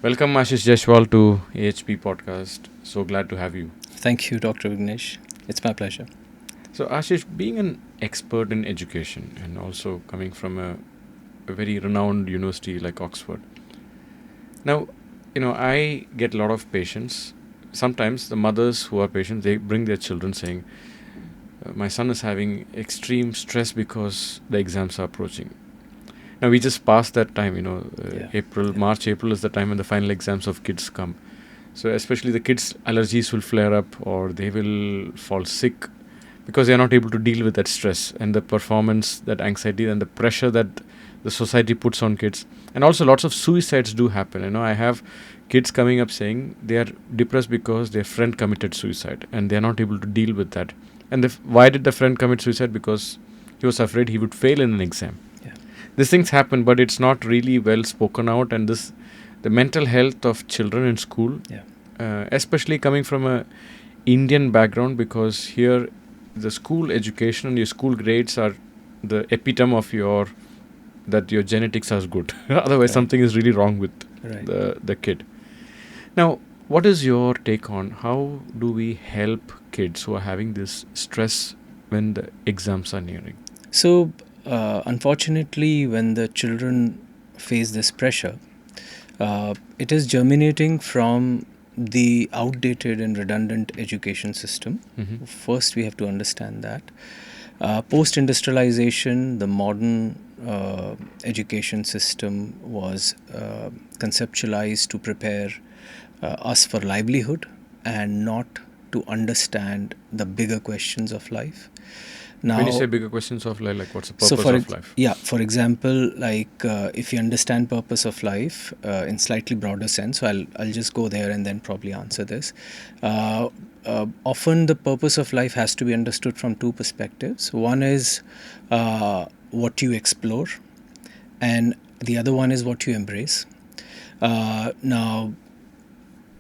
Welcome, Ashish Jaiswal, to AHP podcast. So glad to have you. Thank you, Dr. Vignesh. It's my pleasure. So, Ashish, being an expert in education and also coming from a very renowned university like Oxford, now, I get a lot of patients. Sometimes the mothers who are patients, they bring their children saying, my son is having extreme stress because the exams are approaching. Now, we just passed that time, March, April is the time when the final exams of kids come. So especially the kids' allergies will flare up or they will fall sick because they are not able to deal with that stress and the performance, that anxiety and the pressure that the society puts on kids. And also lots of suicides do happen. I have kids coming up saying they are depressed because their friend committed suicide and they are not able to deal with that. And why did the friend commit suicide? Because he was afraid he would fail in an exam. Yeah. These things happen, but it's not really well spoken out. And the mental health of children in school, Yeah. especially coming from a Indian background, because here the school education and your school grades are the epitome of that your genetics are good. Otherwise, Right. something is really wrong with Right. the kid. Now, what is your take on how do we help kids who are having this stress when the exams are nearing? So, unfortunately, when the children face this pressure, it is germinating from the outdated and redundant education system. Mm-hmm. First, we have to understand that. Post industrialization, the modern education system was conceptualized to prepare us for livelihood and not to understand the bigger questions of life. Now, When you say bigger questions of life, like what's the so purpose of life? for example, like if you understand purpose of life in slightly broader sense, so I'll just go there and then probably answer this. Often the purpose of life has to be understood from two perspectives. One is what you explore, and the other one is what you embrace. Now,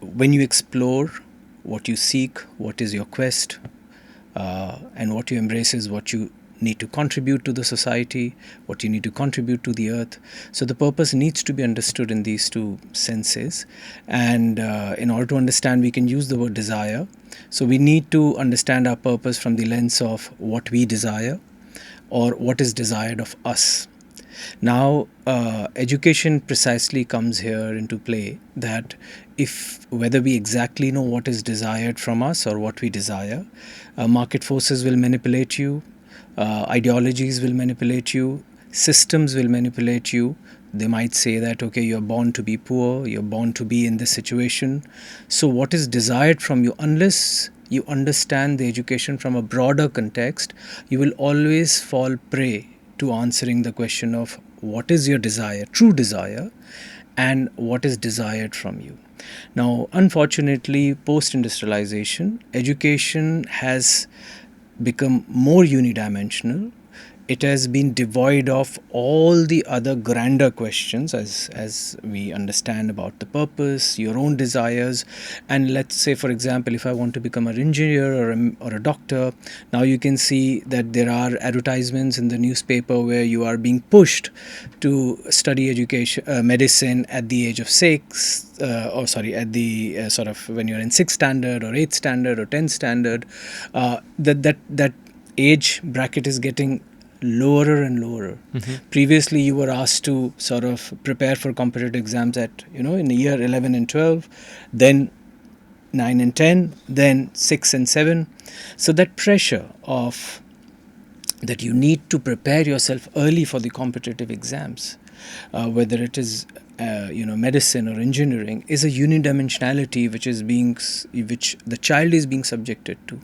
when you explore, what you seek, what is your quest, and what you embrace is what you need to contribute to the society, what you need to contribute to the earth. So the purpose needs to be understood in these two senses. And in order to understand, we can use the word desire. So we need to understand our purpose from the lens of what we desire or what is desired of us. Now, education precisely comes here into play, that if whether we exactly know what is desired from us or what we desire, market forces will manipulate you, ideologies will manipulate you, systems will manipulate you. They might say that, okay, you're born to be poor, you're born to be in this situation. So what is desired from you, unless you understand the education from a broader context, you will always fall prey to answering the question of what is your desire, true desire, and what is desired from you. Now, unfortunately, post industrialization, education has become more unidimensional. It has been devoid of all the other grander questions, as we understand about the purpose, your own desires. And let's say, for example, if I want to become an engineer or a doctor, now you can see that there are advertisements in the newspaper where you are being pushed to study medicine at the age of 6, at the sort of when you're in 6th standard or 8th standard or 10th standard. That age bracket is getting lower and lower. Mm-hmm. Previously, you were asked to sort of prepare for competitive exams at, in the year 11 and 12, then 9 and 10, then 6 and 7. So that pressure of that you need to prepare yourself early for the competitive exams, whether it is medicine or engineering, is a unidimensionality which the child is being subjected to.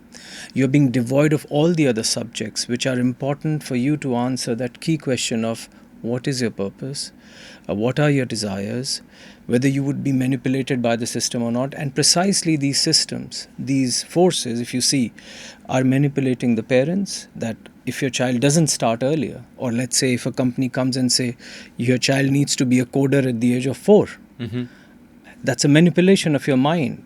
You're being devoid of all the other subjects which are important for you to answer that key question of what is your purpose, what are your desires, whether you would be manipulated by the system or not. And precisely these systems, these forces, if you see, are manipulating the parents, that if your child doesn't start earlier, or let's say if a company comes and say your child needs to be a coder at the age of 4, Mm-hmm. that's a manipulation of your mind.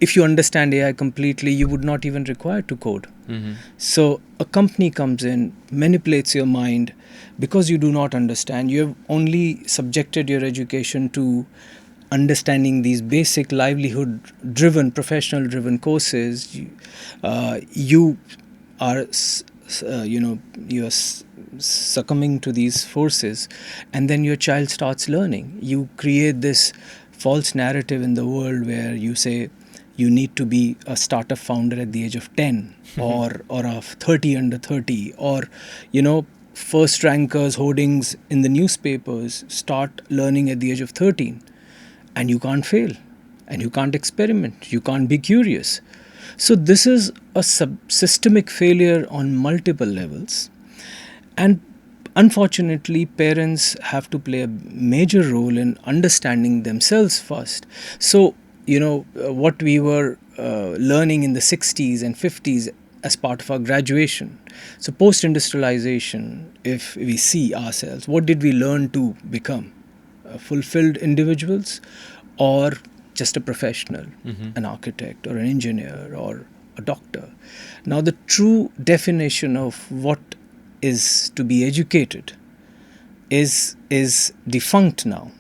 If you understand AI completely, you would not even require to code. Mm-hmm. So a company comes in, manipulates your mind because you do not understand. You have only subjected your education to understanding these basic livelihood driven, professional driven courses, you are you are succumbing to these forces, and then your child starts learning. You create this false narrative in the world where you say you need to be a startup founder at the age of 10, or of 30 under 30, or first rankers hoardings in the newspapers start learning at the age of 13. And you can't fail, and you can't experiment, you can't be curious. So this is a systemic failure on multiple levels, and unfortunately parents have to play a major role in understanding themselves first. So what we were learning in the 60s and 50s as part of our graduation. So post industrialization, if we see ourselves, what did we learn to become? Fulfilled individuals, or just a professional, an architect or an engineer or a doctor? Now the true definition of what is to be educated is defunct now.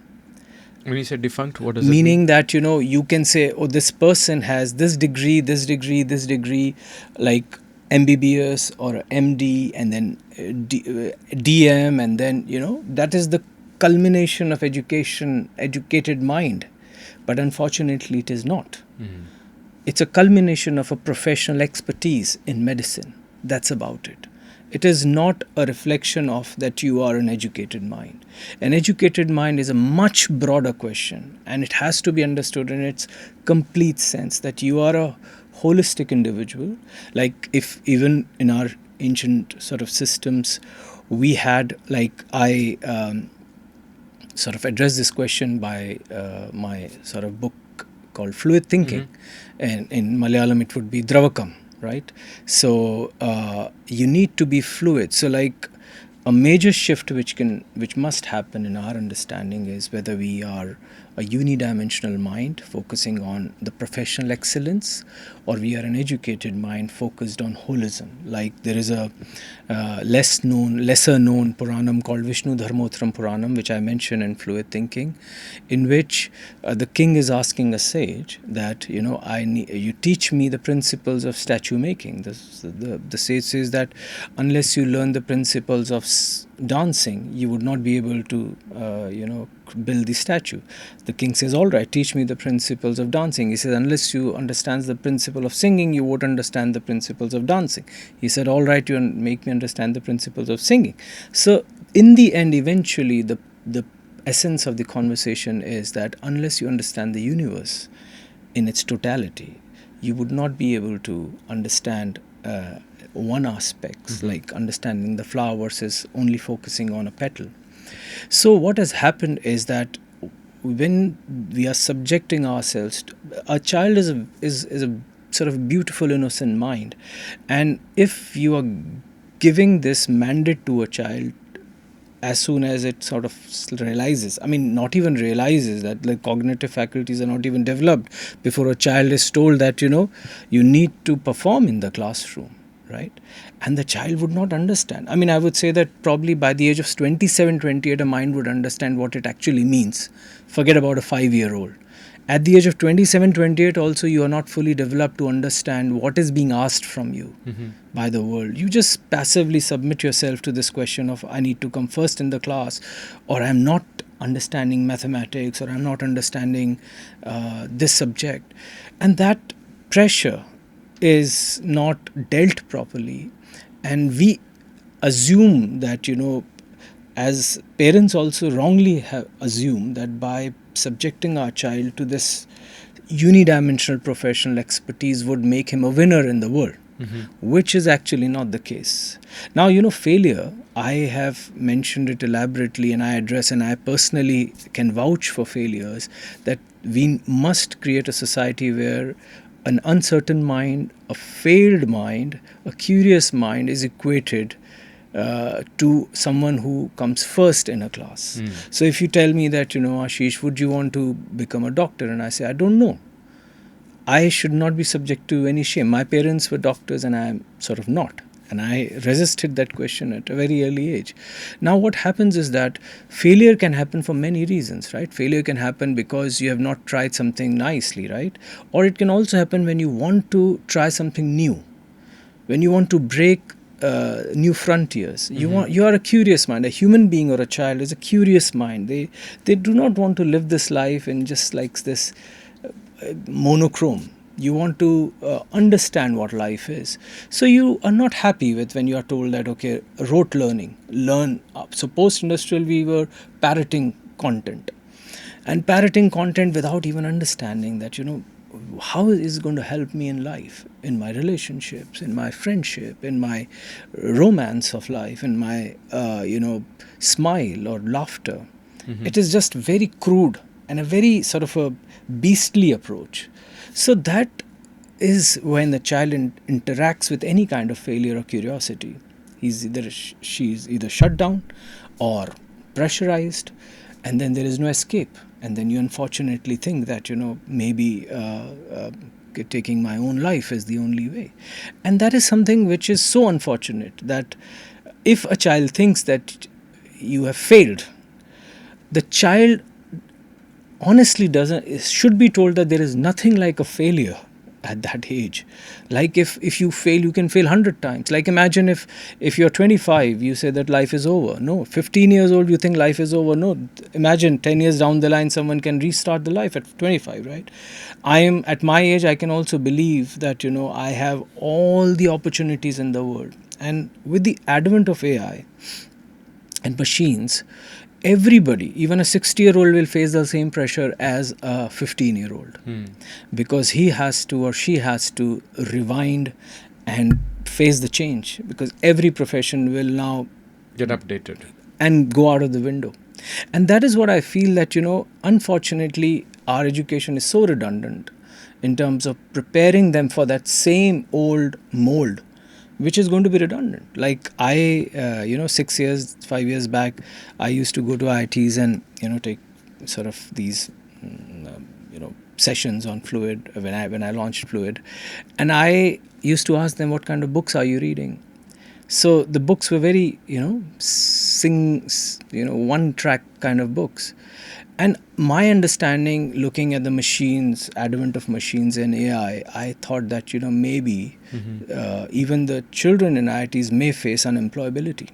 When you say defunct, what does it Meaning mean? that you can say, oh, this person has this degree, this degree, this degree, like MBBS or MD, and then DM, and then that is the culmination of education, educated mind. But unfortunately it is not. It's a culmination of a professional expertise in medicine. That's about it. It is not a reflection of that you are an educated mind. An educated mind is a much broader question, and it has to be understood in its complete sense, that you are a holistic individual. Like, if even in our ancient sort of systems, we had, like, I sort of addressed this question by my sort of book called Fluid Thinking, and in Malayalam it would be Dravakam, right? So you need to be fluid. So, like, a major shift which must happen in our understanding is whether we are a unidimensional mind focusing on the professional excellence, or we are an educated mind focused on holism. Like, there is a lesser known Puranam called Vishnu Dharmotram Puranam, which I mentioned in Fluid Thinking, in which the king is asking a sage that, you teach me the principles of statue making. The sage says that unless you learn the principles of dancing, you would not be able to, build the statue. The king says, all right, teach me the principles of dancing. He says, unless you understand the principle of singing, you won't understand the principles of dancing. He said, all right, you make me understand the principles of singing. So in the end, eventually, the essence of the conversation is that unless you understand the universe in its totality, you would not be able to understand one aspect, like understanding the flower versus only focusing on a petal. So what has happened is that when we are subjecting ourselves to, a child is a sort of beautiful innocent mind, and if you are giving this mandate to a child as soon as it sort of realizes, I mean, not even realizes that the cognitive faculties are not even developed before a child is told that you need to perform in the classroom, right? And the child would not understand. I mean, I would say that probably by the age of 27, 28, a mind would understand what it actually means. Forget about a 5-year-old. At the age of 27, 28 also, you are not fully developed to understand what is being asked from you by the world. You just passively submit yourself to this question of, I need to come first in the class, or I'm not understanding mathematics, or I'm not understanding this subject. And that pressure is not dealt properly, and we assume that as parents also wrongly have assumed that by subjecting our child to this unidimensional professional expertise would make him a winner in the world, which is actually not the case. Now, failure, I have mentioned it elaborately, and I address, and I personally can vouch for failures, that we must create a society where an uncertain mind, a failed mind, a curious mind is equated to someone who comes first in a class. So if you tell me that, Ashish, would you want to become a doctor? And I say, I don't know. I should not be subject to any shame. My parents were doctors and I am sort of not. And I resisted that question at a very early age. Now, what happens is that failure can happen for many reasons, right? Failure can happen because you have not tried something nicely, right? Or it can also happen when you want to try something new, when you want to break new frontiers. You are a curious mind. A human being or a child is a curious mind. They do not want to live this life in just like this monochrome. You want to understand what life is. So you are not happy with when you are told that, okay, rote learning, learn up. So post-industrial, we were parroting content, and parroting content without even understanding that, how is it going to help me in life, in my relationships, in my friendship, in my romance of life, in my smile or laughter. It is just very crude and a very sort of a beastly approach. So that is when the child interacts with any kind of failure or curiosity. She's either shut down or pressurized, and then there is no escape. And then you unfortunately think that, maybe taking my own life is the only way. And that is something which is so unfortunate, that if a child thinks that you have failed, the child honestly should be told that there is nothing like a failure at that age. Like if you fail, you can fail 100 times. Like imagine if you're 25, you say that life is over. No. 15 years old, you think life is over. No. Imagine 10 years down the line, someone can restart the life at 25, right? I am at my age, I can also believe that, I have all the opportunities in the world. And with the advent of AI and machines, everybody, even a 60-year-old, will face the same pressure as a 15-year-old, because he has to or she has to rewind and face the change, because every profession will now Get updated. and go out of the window. And that is what I feel, that, unfortunately, our education is so redundant in terms of preparing them for that same old mold, which is going to be redundant. Like 5 years back, I used to go to IITs and, take sort of these, sessions on fluid when I launched fluid. And I used to ask them, what kind of books are you reading? So the books were very, one track kind of books. And my understanding, looking at the machines, advent of machines and AI, I thought that, maybe even the children in IITs may face unemployability.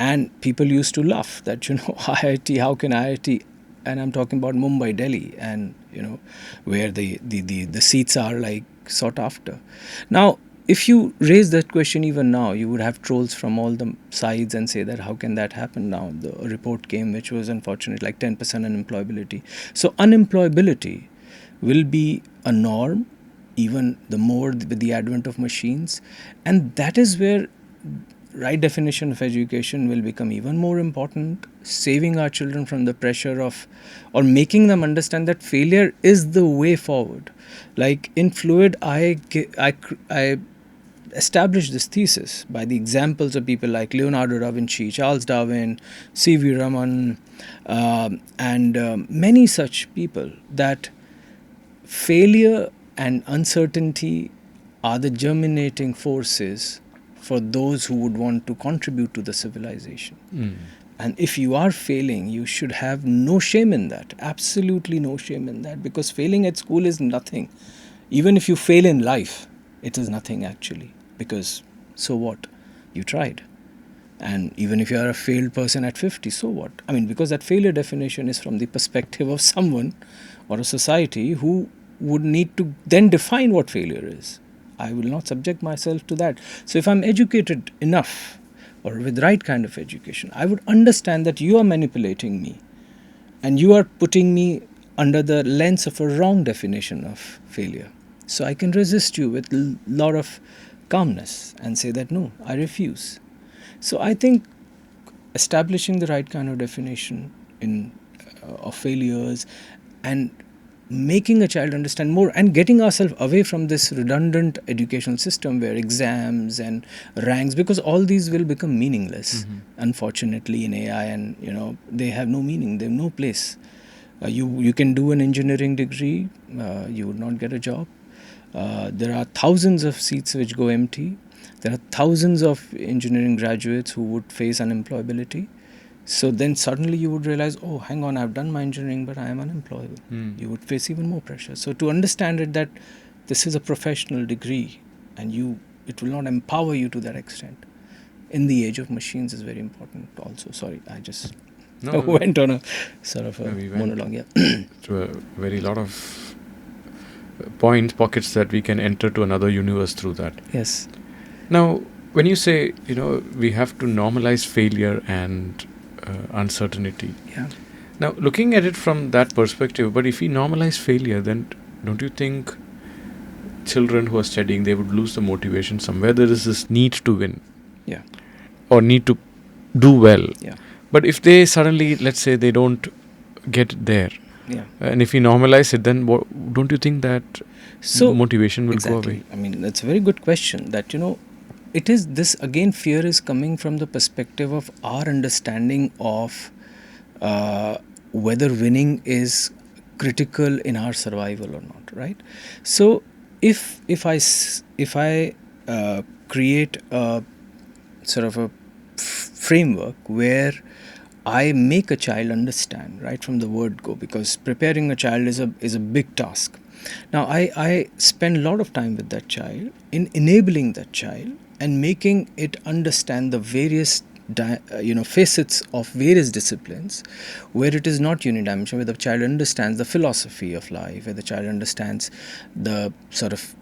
And people used to laugh that, IIT, how can IIT? And I'm talking about Mumbai, Delhi, and, where the seats are like sought after. Now, if you raise that question even now, you would have trolls from all the sides and say that how can that happen now? The report came, which was unfortunate, like 10% unemployability. So unemployability will be a norm, even the more with the advent of machines. And that is where right definition of education will become even more important, saving our children from the pressure of, or making them understand that failure is the way forward. Like in Fluid, I established this thesis by the examples of people like Leonardo da Vinci, Charles Darwin, C.V. Raman, and many such people, that failure and uncertainty are the germinating forces for those who would want to contribute to the civilization. And if you are failing, you should have no shame in that, absolutely no shame in that, because failing at school is nothing. Even if you fail in life, it is nothing actually, because so what? You tried. And even if you are a failed person at 50, so what? I mean, because that failure definition is from the perspective of someone or a society who would need to then define what failure is. I will not subject myself to that. So if I'm educated enough, or with right kind of education, I would understand that you are manipulating me and you are putting me under the lens of a wrong definition of failure. So I can resist you with a lot of calmness and say that no, I refuse. So I think establishing the right kind of definition of failures, and making a child understand more, and getting ourselves away from this redundant educational system where exams and ranks, because all these will become meaningless, unfortunately, in AI, and they have no meaning, they have no place. You can do an engineering degree, you would not get a job. There are thousands of seats which go empty. There are thousands of engineering graduates who would face unemployability. So then suddenly you would realize, oh, hang on, I've done my engineering, but I am unemployable. You would face even more pressure. So to understand it that this is a professional degree and it will not empower you to that extent in the age of machines is very important also. Sorry, I just went on a sort of a monologue. Yeah. To a very lot of pockets that we can enter to another universe through that. Yes. Now, when you say, we have to normalize failure and uncertainty. Yeah. Now, looking at it from that perspective, but if we normalize failure, then don't you think children who are studying, they would lose the motivation somewhere? There is this need to win. Yeah. Or need to do well. Yeah. But if they suddenly, let's say, they don't get there, and if we normalize it, then don't you think that motivation will go away? I mean, that's a very good question. That, it is this, again, fear is coming from the perspective of our understanding of whether winning is critical in our survival or not, right? So if I create a sort of a framework where I make a child understand right from the word go, because preparing a child is a big task. Now I spend a lot of time with that child in enabling that child and making it understand the various facets of various disciplines, where it is not unidimensional, where the child understands the philosophy of life, where the child understands the sort of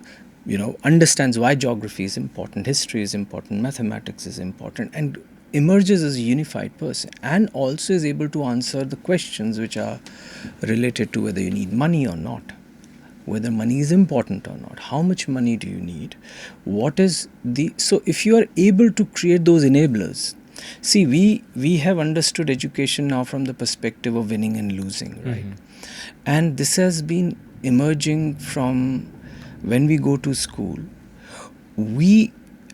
understands why geography is important, history is important, mathematics is important, and emerges as a unified person, and also is able to answer the questions which are related to whether you need money or not, whether money is important or not, how much money do you need, so if you are able to create those enablers. See, we have understood education now from the perspective of winning and losing, right? And this has been emerging from when we go to school. We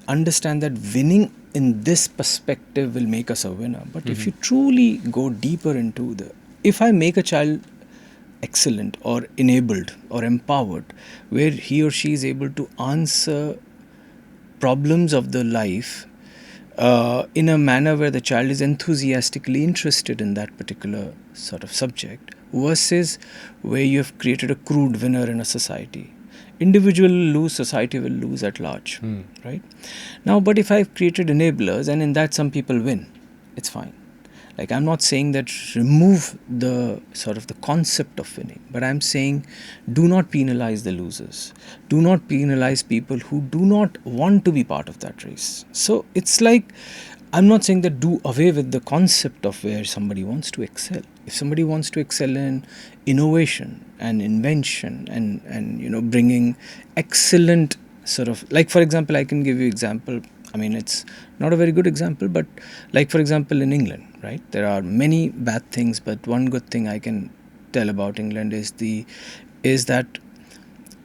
understand that winning in this perspective will make us a winner. But if you truly go deeper into if I make a child excellent or enabled or empowered, where he or she is able to answer problems of the life in a manner where the child is enthusiastically interested in that particular sort of subject, versus where you have created a crude winner in a society. Individual will lose, society will lose at large, right? Now, but if I've created enablers, and in that some people win, it's fine. Like, I'm not saying that remove the sort of the concept of winning, but I'm saying do not penalize the losers. Do not penalize people who do not want to be part of that race. So it's like, I'm not saying that do away with the concept of where somebody wants to excel. If somebody wants to excel in innovation and invention and bringing excellent sort of, like, for example, I can give you example. I mean, it's not a very good example, but like, for example, in England, right? There are many bad things, but one good thing I can tell about England is that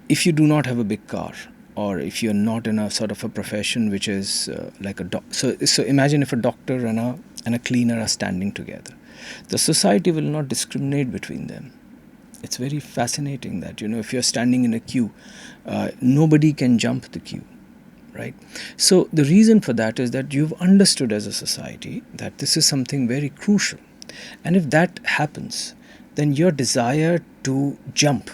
if you do not have a big car, or if you're not in a sort of a profession which is like a so imagine if a doctor and a cleaner are standing together. The society will not discriminate between them. It's very fascinating that, if you're standing in a queue, nobody can jump the queue, right? So the reason for that is that you've understood as a society that this is something very crucial. And if that happens, then your desire to jump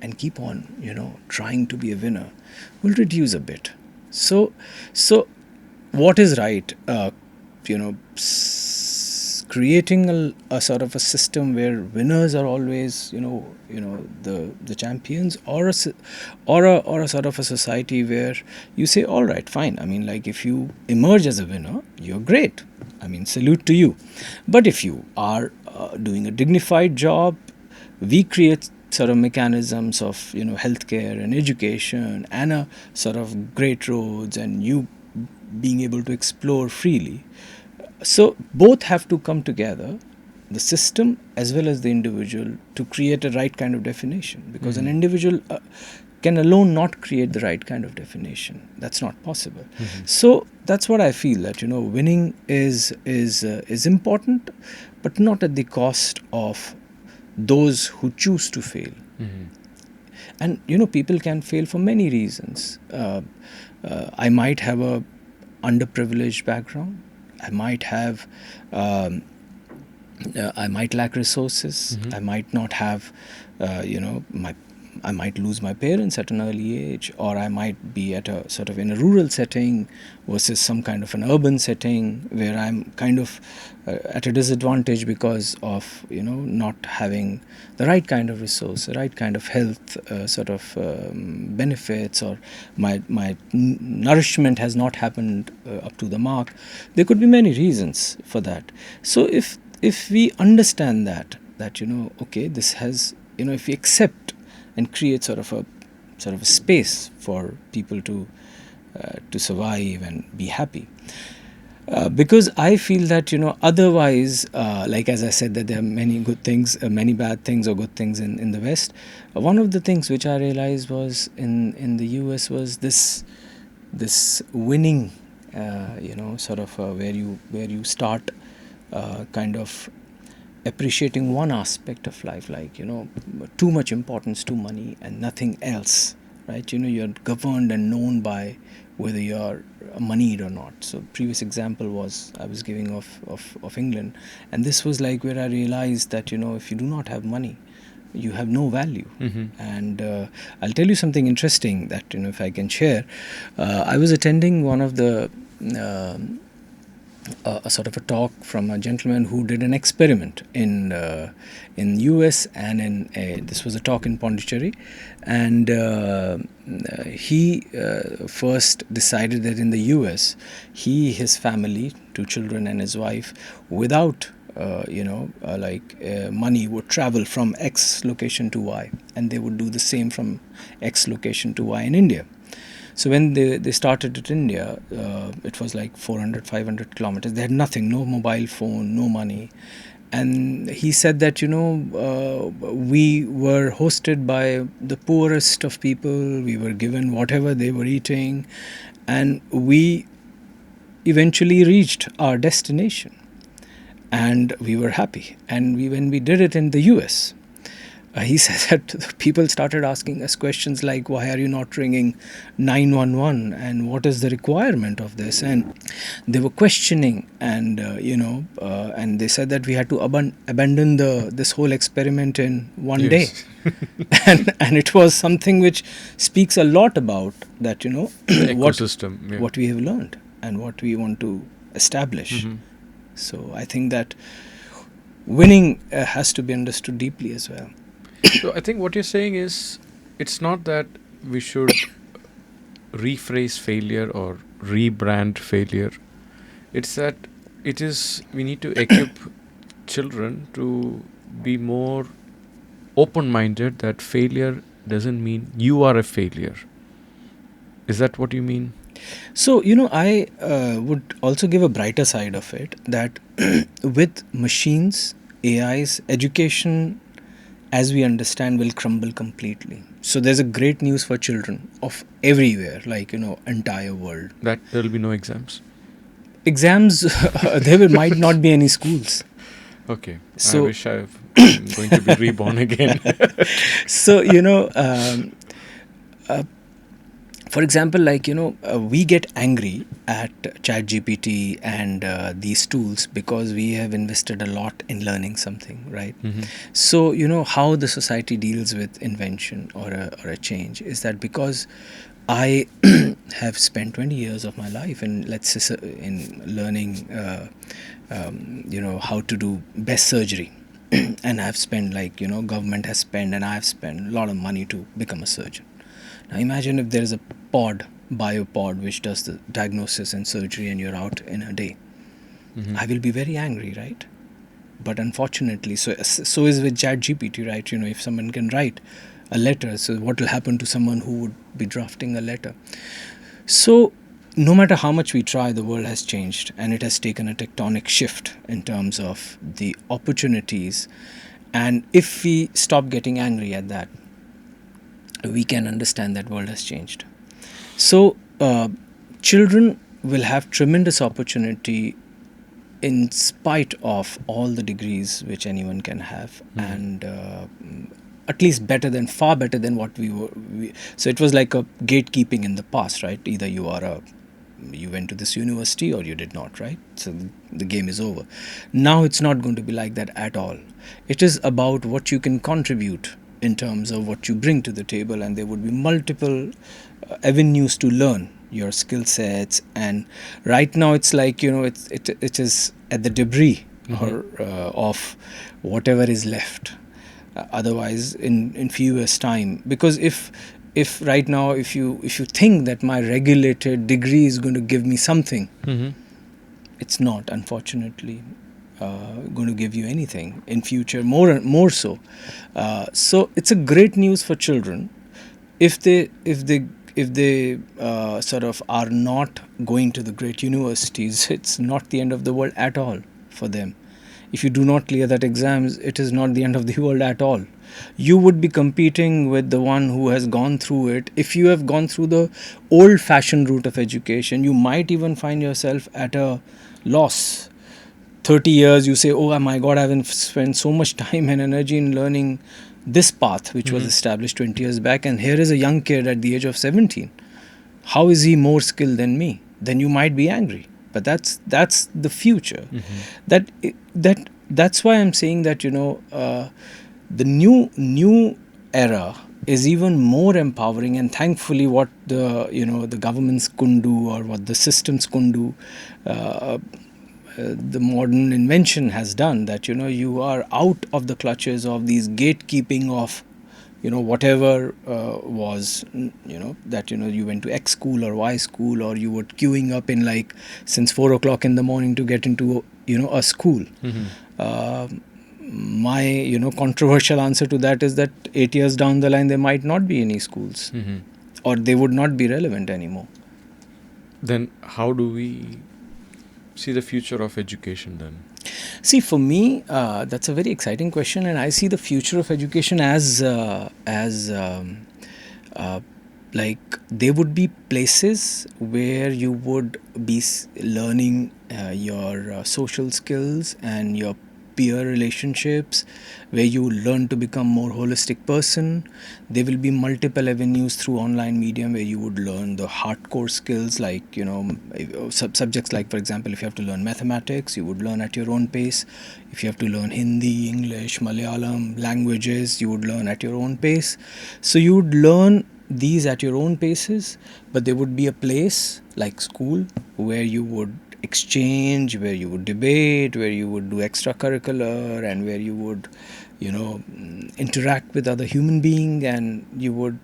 and keep on, trying to be a winner will reduce a bit. So what is right? Creating a sort of a system where winners are always, the champions, or a sort of a society where you say, all right, fine. I mean, like, if you emerge as a winner, you're great. I mean, salute to you. But if you are doing a dignified job, we create sort of mechanisms of healthcare and education and a sort of great roads and you being able to explore freely. So both have to come together, the system as well as the individual, to create a right kind of definition, because an individual can alone not create the right kind of definition. That's not possible. So that's what I feel, that winning is important, but not at the cost of those who choose to fail. And people can fail for many reasons. I might have a underprivileged background. I might have I might lack resources. Mm-hmm. I might not have, my. I might lose my parents at an early age, or I might be at a sort of in a rural setting versus some kind of an urban setting where I'm kind of at a disadvantage because of not having the right kind of resource, the right kind of health benefits, or my nourishment has not happened up to the mark. There could be many reasons for that. So if we understand that okay, this has if we accept and create sort of a space for people to survive and be happy. Because I feel that otherwise, like as I said, that there are many good things, many bad things or good things in the West. One of the things which I realized was in the US was this winning, where you start kind of appreciating one aspect of life, like too much importance to money and nothing else, right? You're governed and known by whether you're moneyed or not. So previous example was I was giving of England, and this was like where I realized that if you do not have money, you have no value. Mm-hmm. And I'll tell you something interesting that if I can share. I was attending one of the a sort of a talk from a gentleman who did an experiment in US, and this was a talk in Pondicherry, and he first decided that in the US, his family, 2 children and his wife, without money, would travel from X location to Y, and they would do the same from X location to Y in India. So when they started at India, it was like 400, 500 kilometers. They had nothing, no mobile phone, no money. And he said that, we were hosted by the poorest of people. We were given whatever they were eating. And we eventually reached our destination. And we were happy. And when we did it in the US, he said that people started asking us questions like, why are you not ringing 911, and what is the requirement of this? And they were questioning, and and they said that we had to abandon this whole experiment in one day. Yes. And it was something which speaks a lot about that, The what ecosystem. Yeah. what we have learned and what we want to establish. Mm-hmm. So I think that winning has to be understood deeply as well. So I think what you're saying is, it's not that we should rephrase failure or rebrand failure. It's that we need to equip children to be more open-minded, that failure doesn't mean you are a failure. Is that what you mean? So, I would also give a brighter side of it, that with machines, AIs, education, as we understand, will crumble completely. So there's a great news for children of everywhere, like, entire world. That there will be no exams? Exams, might not be any schools. Okay. So, I wish I'm going to be reborn again. So, for example, like, we get angry at ChatGPT and these tools because we have invested a lot in learning something, right? Mm-hmm. So, how the society deals with invention or a change is that because I have spent 20 years of my life in, let's say, in learning, how to do best surgery. And I've spent, like, government has spent and I've spent a lot of money to become a surgeon. Now imagine if there is a biopod, which does the diagnosis and surgery, and you're out in a day. Mm-hmm. I will be very angry, right? But unfortunately, so is with ChatGPT, right? If someone can write a letter, so what will happen to someone who would be drafting a letter? So no matter how much we try, the world has changed, and it has taken a tectonic shift in terms of the opportunities. And if we stop getting angry at that, we can understand that world has changed. So children will have tremendous opportunity in spite of all the degrees which anyone can have. And at least far better than what we were. So it was like a gatekeeping in the past, right? Either you went to this university or you did not, right? So the game is over. Now it's not going to be like that at all. It is about what you can contribute in terms of what you bring to the table, and there would be multiple avenues to learn your skill sets. And right now it's like, it is at the debris or of whatever is left. Otherwise, in few years time, because if right now, if you think that my regulated degree is going to give me something, it's not, unfortunately, going to give you anything in future, more so. So it's a great news for children if they sort of are not going to the great universities. It's not the end of the world at all for them. If you do not clear that exams, it is not the end of the world at all. You would be competing with the one who has gone through it. If you have gone through the old fashioned route of education, you might even find yourself at a loss. 30 years, you say, oh my God, I haven't spent so much time and energy in learning this path, which was established 20 years back. And here is a young kid at the age of 17. How is he more skilled than me? Then you might be angry. But that's the future. That's why I'm saying that, the new era is even more empowering, and thankfully what the governments couldn't do, or what the systems couldn't do, the modern invention has done, that you are out of the clutches of these gatekeeping of whatever was, that you went to X school or Y school, or you were queuing up in like since 4 o'clock in the morning to get into a school. My controversial answer to that is that 8 years down the line there might not be any schools, or they would not be relevant anymore. Then how do we see the future of education then? See, for me, that's a very exciting question, and I see the future of education as like there would be places where you would be learning your social skills and your peer relationships, where you learn to become more holistic person. There will be multiple avenues through online medium where you would learn the hardcore skills, like subjects like, for example, if you have to learn mathematics, you would learn at your own pace. If you have to learn Hindi, English, Malayalam languages, you would learn at your own pace. So you would learn these at your own paces, but there would be a place like school where you would exchange, where you would debate, where you would do extracurricular, and where you would interact with other human beings, and you would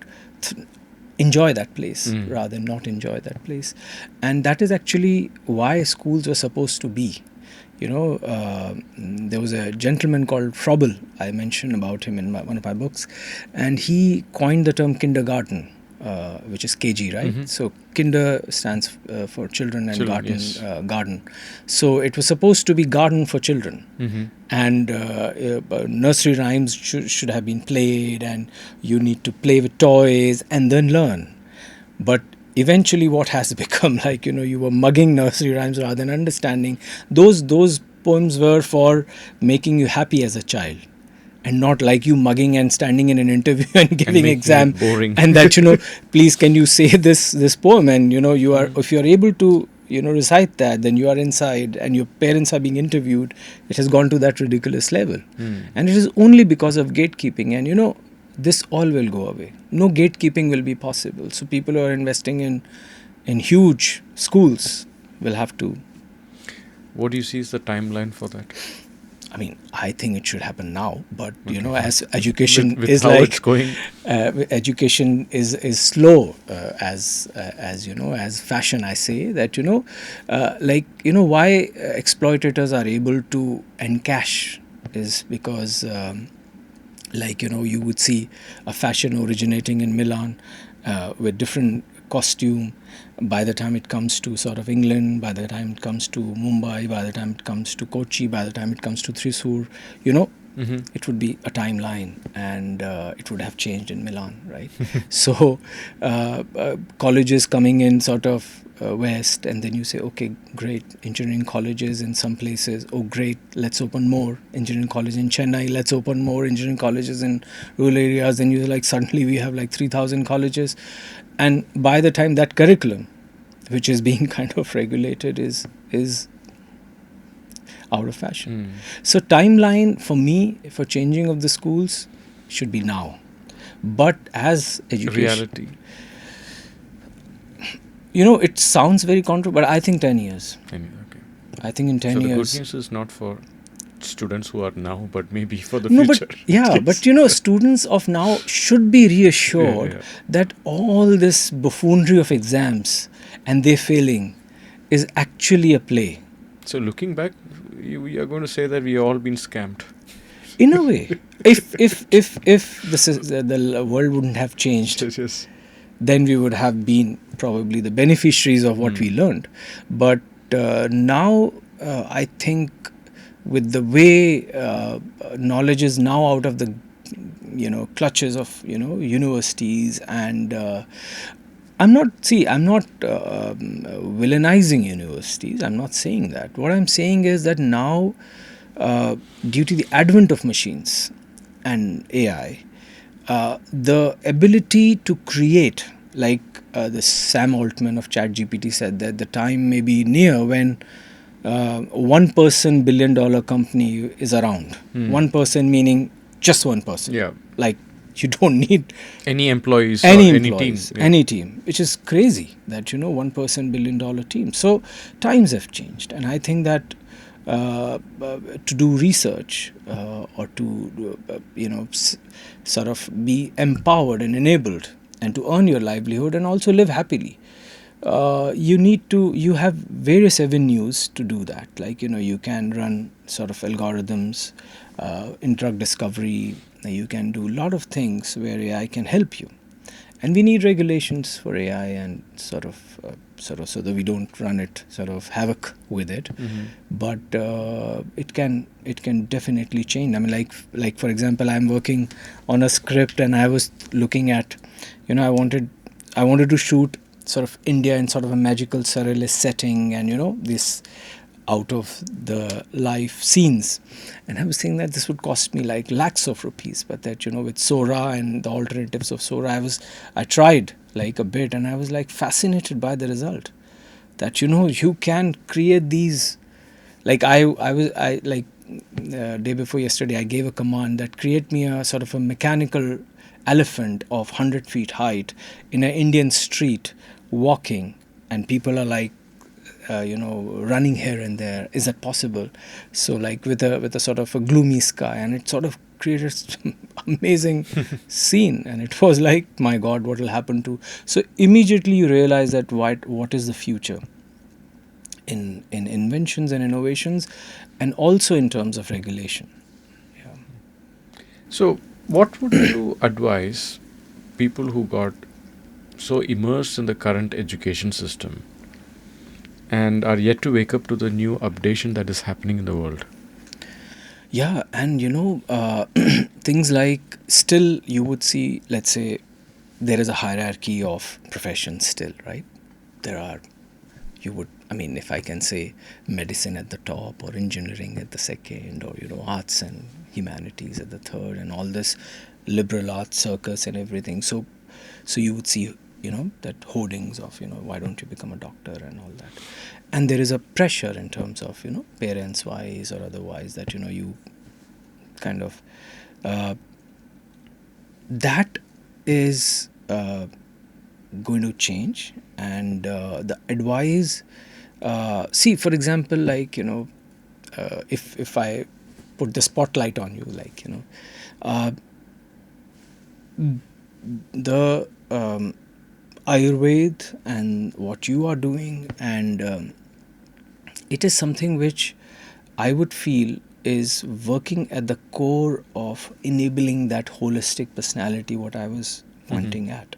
enjoy that place rather than not enjoy that place. And that is actually why schools were supposed to be. There was a gentleman called Froebel, I mentioned about him in one of my books, and he coined the term kindergarten, which is KG, right? So kinder stands for children, and garden, yes. Garden. So it was supposed to be garden for children, and nursery rhymes should have been played, and you need to play with toys and then learn. But eventually what has become, like, you were mugging nursery rhymes rather than understanding. Those poems were for making you happy as a child, and not like you mugging and standing in an interview and giving exam boring. and that please can you say this poem, and you are if you are able to recite that, then you are inside and your parents are being interviewed. It has gone to that ridiculous level, and it is only because of gatekeeping. And this all will go away. No gatekeeping will be possible. So people who are investing in huge schools will have to. What do you see is the timeline for that? I mean, I think it should happen now, but as education with is how like it's going, education is slow, as fashion. I say that why exploitators are able to encash is because you would see a fashion originating in Milan with different costume. By the time it comes to sort of England, by the time it comes to Mumbai, by the time it comes to Kochi, by the time it comes to Thrissur, it would be a timeline, and it would have changed in Milan, right? So colleges coming in sort of West, and then you say, okay, great, engineering colleges in some places. Oh, great, let's open more engineering colleges in Chennai. Let's open more engineering colleges in rural areas. Then you like suddenly we have like 3,000 colleges, and by the time that curriculum, which is being kind of regulated, is out of fashion. So timeline for me for changing of the schools should be now. But as education, Reality. it sounds very controversial, but I think 10 years. Okay. I think in 10 So the years. good news is not for students who are now, but maybe for the No, future. but yeah, but students of now should be reassured Yeah. that all this buffoonery of exams and they failing is actually a play. So looking back, we are going to say that we all been scammed. In a way, if this is the world wouldn't have changed, Yes. then we would have been probably the beneficiaries of what we learned. But now, I think with the way knowledge is now out of the clutches of universities, and I'm not villainizing universities. I'm not saying that. What I'm saying is that now, due to the advent of machines and AI, the ability to create, like the Sam Altman of ChatGPT said, that the time may be near when one person billion-dollar company is around. One person meaning just one person. Yeah. Like you don't need Any employees any or employees, any team. any team, which is crazy that one person billion-dollar team. So times have changed, and I think that to do research or to sort of be empowered and enabled and to earn your livelihood and also live happily, you have various avenues to do that. Like you can run sort of algorithms in drug discovery. You can do a lot of things where AI can help you, and we need regulations for AI and sort of so that we don't run it sort of havoc with it. But it can definitely change. I mean, like for example, I'm working on a script, and I was looking at, I wanted to shoot sort of India in sort of a magical surrealist setting, and this out of the life scenes, and I was thinking that this would cost me like lakhs of rupees, but that with Sora and the alternatives of Sora, I tried like a bit, and I was like fascinated by the result, that you can create these, like I like day before yesterday, I gave a command that create me a sort of a mechanical elephant of 100 feet height in an Indian street walking, and people are like running here and there. Is that possible? So like with a sort of a gloomy sky, and it sort of created some amazing scene, and it was like, my God, what will happen to? So immediately you realize that what is the future in inventions and innovations, and also in terms of regulation. So what would you advise people who got so immersed in the current education system and are yet to wake up to the new updation that is happening in the world? Yeah, and things like, still you would see, let's say, there is a hierarchy of professions still, right? If I can say, medicine at the top, or engineering at the second, or arts and humanities at the third, and all this liberal arts circus and everything. So you would see that hoardings of why don't you become a doctor and all that, and there is a pressure in terms of parents wise or otherwise, that you kind of that is going to change. And the advice, see, for example, like if I put the spotlight on you, like the Ayurveda and what you are doing, and it is something which I would feel is working at the core of enabling that holistic personality, what I was pointing at,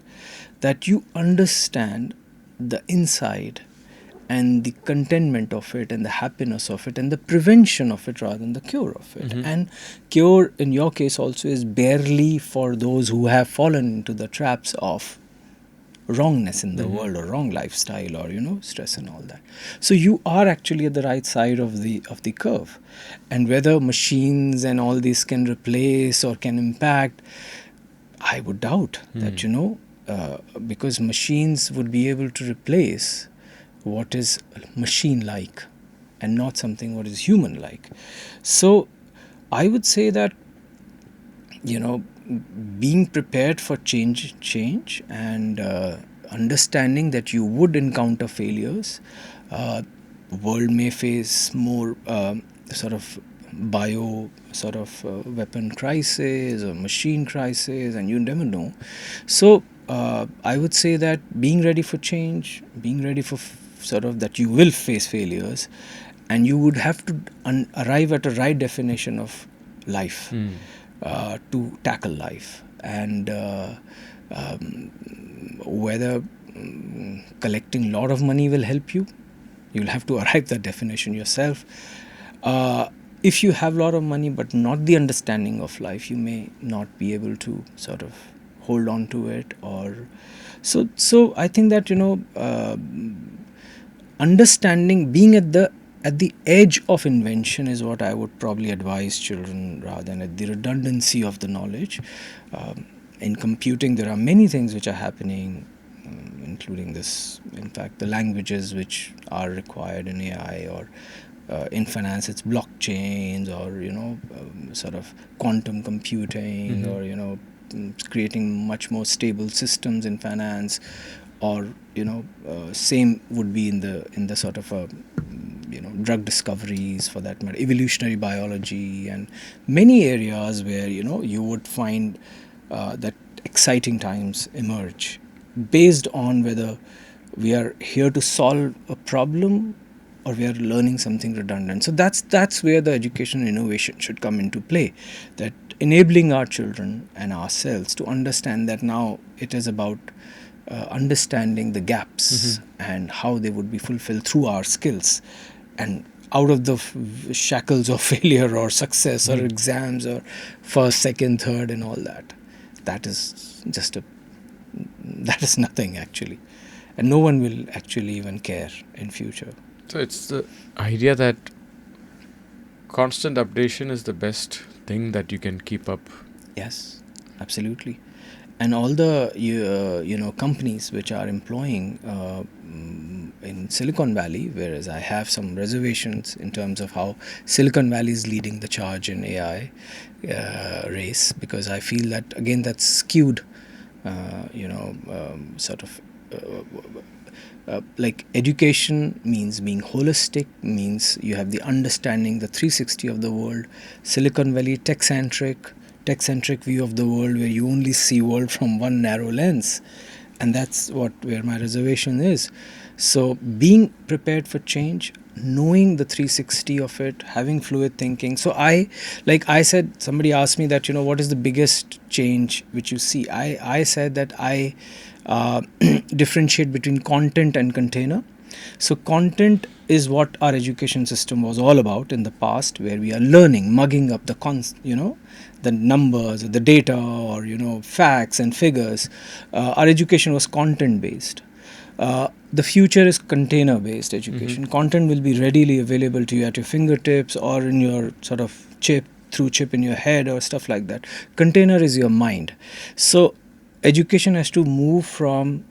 that you understand the inside and the contentment of it and the happiness of it and the prevention of it rather than the cure of it. And cure in your case also is barely for those who have fallen into the traps of wrongness in the world, or wrong lifestyle, or stress and all that. So you are actually at the right side of the curve. And whether machines and all these can replace or can impact, I would doubt that, because machines would be able to replace what is machine like and not something what is human like. So I would say that, being prepared for change, and understanding that you would encounter failures. World may face more sort of bio weapon crisis or machine crisis, and you never know. So I would say that being ready for change, being ready for sort of that you will face failures, and you would have to arrive at a right definition of life to tackle life. And whether collecting a lot of money will help you, you'll have to arrive that definition yourself. If you have a lot of money but not the understanding of life, you may not be able to sort of hold on to it. Or so I think that, understanding, being at the edge of invention is what I would probably advise children, rather than at the redundancy of the knowledge. In computing, there are many things which are happening, including this, in fact, the languages which are required in AI, or in finance, it's blockchains, or sort of quantum computing, or creating much more stable systems in finance. Or same would be in the sort of drug discoveries, for that matter, evolutionary biology, and many areas where you would find that exciting times emerge, based on whether we are here to solve a problem or we are learning something redundant. So that's where the education innovation should come into play, that enabling our children and ourselves to understand that now it is about understanding the gaps and how they would be fulfilled through our skills, and out of the shackles of failure or success or exams or first, second, third and all that. That is nothing actually, and no one will actually even care in future. So it's the idea that constant updation is the best thing that you can keep up. Yes, absolutely. And all the companies which are employing in Silicon Valley, whereas I have some reservations in terms of how Silicon Valley is leading the charge in AI race, because I feel that again that's skewed, sort of. Like education means being holistic, means you have the understanding, the 360 of the world. Silicon Valley tech-centric view of the world, where you only see world from one narrow lens, and that's where my reservation is. So being prepared for change, knowing the 360 of it, having fluid thinking. So I said, somebody asked me that, what is the biggest change which you see? I said that I differentiate between content and container. So content is what our education system was all about in the past, where we are learning, mugging up the numbers or the data, or facts and figures. Our education was content based. The future is container based education. Content will be readily available to you at your fingertips, or in your sort of chip in your head, or stuff like that. Container is your mind. So education has to move from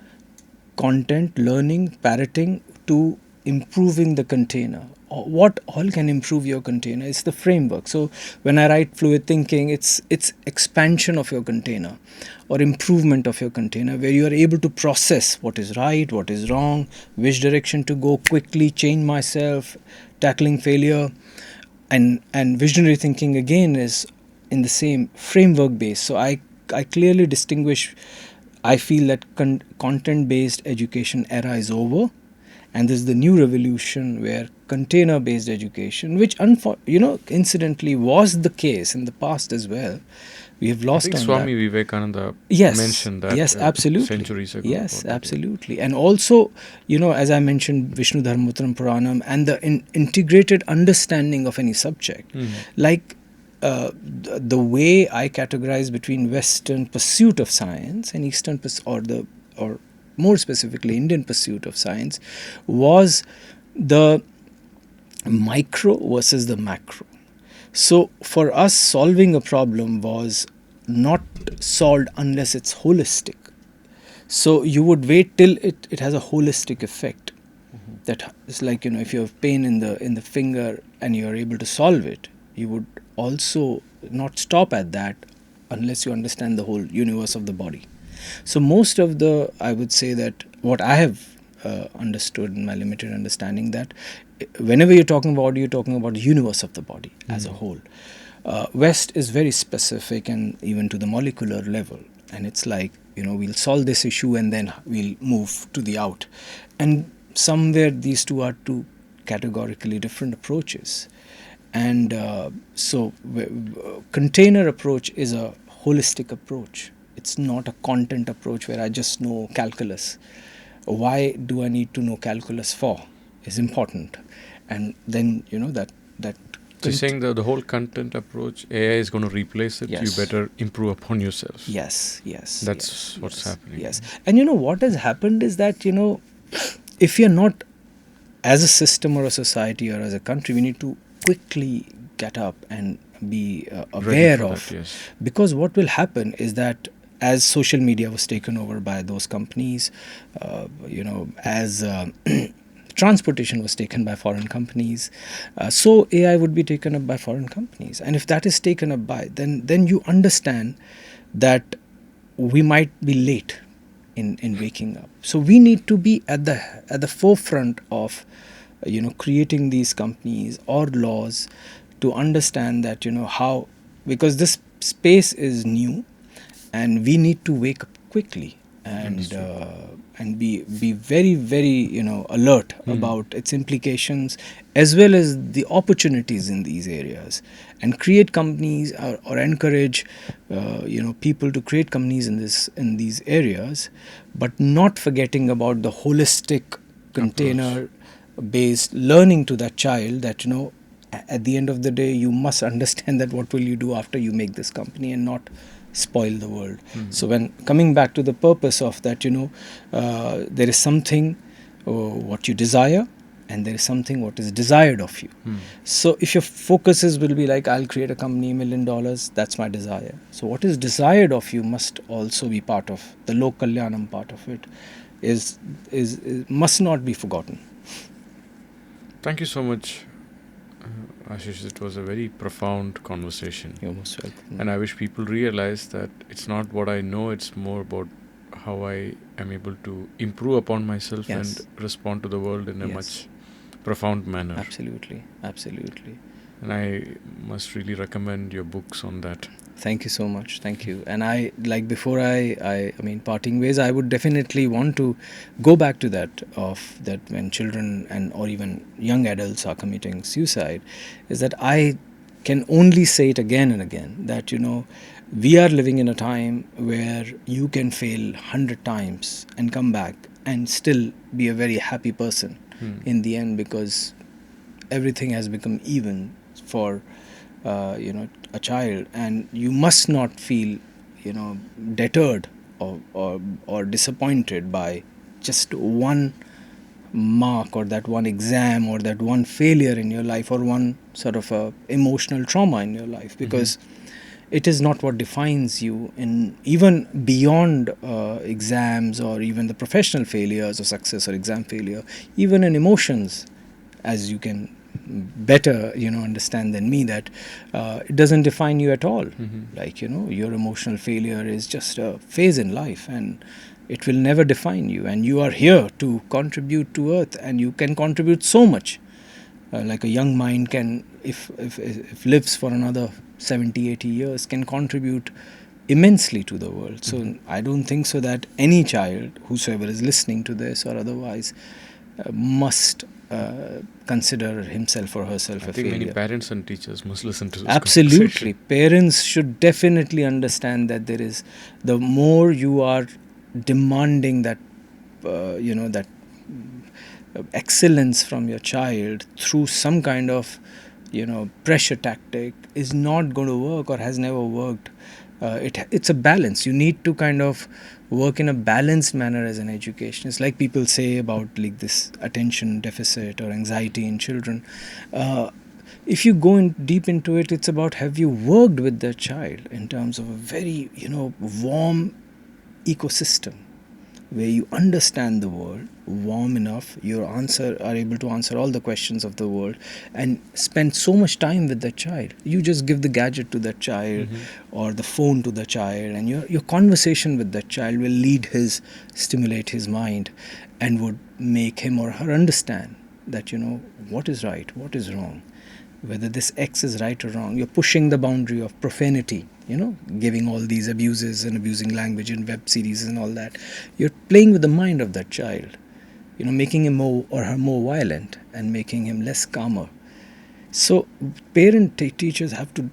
content, learning, parroting, to improving the container. What all can improve your container? It's the framework. So when I write fluid thinking, it's expansion of your container, or improvement of your container, where you are able to process what is right, what is wrong, which direction to go quickly, change myself, tackling failure. And visionary thinking again is in the same framework base. So I clearly distinguish. I feel that content-based education era is over, and this is the new revolution where container-based education, which incidentally was the case in the past as well. We have lost. I think on Swami that. Vivekananda mentioned that. Yes, absolutely. Centuries ago. Yes, absolutely. And also, as I mentioned, Vishnu Dharmottaram Puranam, and the integrated understanding of any subject, like. The way I categorize between Western pursuit of science and Eastern or more specifically Indian pursuit of science, was the micro versus the macro. So for us, solving a problem was not solved unless it's holistic. So you would wait till it has a holistic effect. That is like, if you have pain in the finger and you are able to solve it, you would also not stop at that unless you understand the whole universe of the body. So most of the, I would say that what I have understood in my limited understanding, that whenever you're talking about the universe of the body as a whole. West is very specific and even to the molecular level, and it's like, we'll solve this issue and then we'll move to the out. And somewhere these two are two categorically different approaches. And container approach is a holistic approach. It's not a content approach where I just know calculus. Why do I need to know calculus for is important. And then that So you're saying the whole content approach, AI is going to replace it. Yes. You better improve upon yourself. Yes. That's what's happening. Yes. And what has happened is that, if you're not, as a system or a society or as a country, we need to quickly get up and be aware of. That, yes. Because what will happen is that as social media was taken over by those companies, as transportation was taken by foreign companies, so AI would be taken up by foreign companies. And if that is taken up by, then you understand that we might be late in waking up. So we need to be at the forefront of creating these companies or laws to understand that how, because this space is new and we need to wake up quickly and be very, very alert about its implications as well as the opportunities in these areas, and create companies or encourage people to create companies in these areas, but not forgetting about the holistic container based learning to that child that at the end of the day you must understand that what will you do after you make this company and not spoil the world. So when coming back to the purpose of that, there is something what you desire and there is something what is desired of you. So if your focuses will be like, I'll create a company, $1 million, that's my desire. So what is desired of you must also be part of the lok kalyanam part of it, is must not be forgotten. Thank you so much, Ashish. It was a very profound conversation. You're most welcome. And I wish people realize that it's not what I know, it's more about how I am able to improve upon myself and respond to the world in a much profound manner. Absolutely. And I must really recommend your books on that. Thank you so much. Thank you. And I, like, before I mean, parting ways, I would definitely want to go back to that, of that when children and or even young adults are committing suicide, is that I can only say it again and again that, we are living in a time where you can fail 100 times and come back and still be a very happy person in the end, because everything has become even for a child, and you must not feel deterred or disappointed by just one mark or that one exam or that one failure in your life or one sort of emotional trauma in your life, because it is not what defines you, in even beyond exams or even the professional failures or success or exam failure, even in emotions, as you can better understand than me, that it doesn't define you at all. Like your emotional failure is just a phase in life and it will never define you, and you are here to contribute to earth, and you can contribute so much. Like a young mind can, if lives for another 70-80 years, can contribute immensely to the world. So I don't think so that any child, whosoever is listening to this or otherwise, must consider himself or herself a failure. I think many parents and teachers must listen to this. Absolutely. Parents should definitely understand that there is, the more you are demanding that that excellence from your child through some kind of pressure tactic, is not going to work or has never worked It's a balance. You need to kind of work in a balanced manner as an educationist. Like people say about like this attention deficit or anxiety in children. Uh, if you go in deep into it, it's about have you worked with the child in terms of a very warm ecosystem where you understand the world warm enough, are able to answer all the questions of the world, and spend so much time with the child. You just give the gadget to the child or the phone to the child, and your conversation with the child will stimulate his mind, and would make him or her understand that what is right, what is wrong, whether this X is right or wrong. You're pushing the boundary of profanity, giving all these abuses and abusing language in web series and all that. You're playing with the mind of that child, making him more or her more violent and making him less calmer. So, teachers have to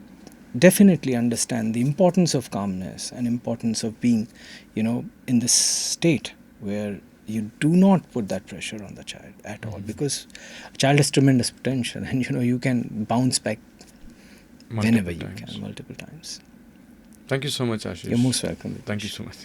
definitely understand the importance of calmness and importance of being, in this state where you do not put that pressure on the child at all, because a child has tremendous potential, and you can bounce back whenever multiple you times. can, multiple times. Thank you so much, Ashish. You're most welcome. Thank you so much.